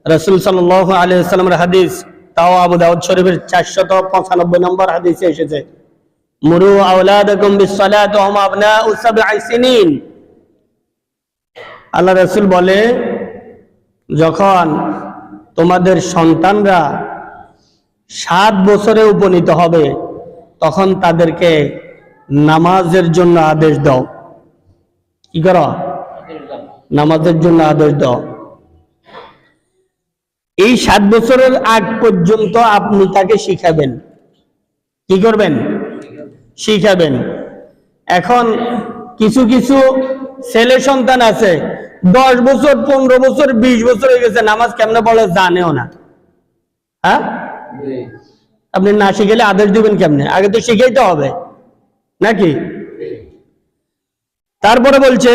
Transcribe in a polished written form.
রাসূল সাল্লাল্লাহু আলাইহি ওয়াসাল্লামের হাদিস, তাও আবু দাউদ শরীফের 495 নম্বর হাদিসে এসেছে, মুরু আওলাদাকুম বিসসালাতি ওয়া হুম আবনাউ সাব'i সিনিন। আল্লাহ রাসূল বলে, যখন তোমাদের সন্তানরা 7 বছরে উপনীত হবে তখন তাদেরকে নামাজের জন্য আদেশ দাও। কি করো? নামাজের জন্য আদেশ দাও। এই 7 বছরের আগ পর্যন্ত আপনি তাকে শিখাবেন। কি করবেন? শিখাবেন। এখন কিছু কিছু ছেলে সন্তান আছে 10 বছর, 15 বছর, 20 বছর হয়ে গেছে, নামাজ কেমনে পড়ে জানেও না। হ্যাঁ, আপনি না শিখালে আদেশ দিবেন কেমনে? আগে তো শিখাইতে হবে নাকি? তারপরে বলছে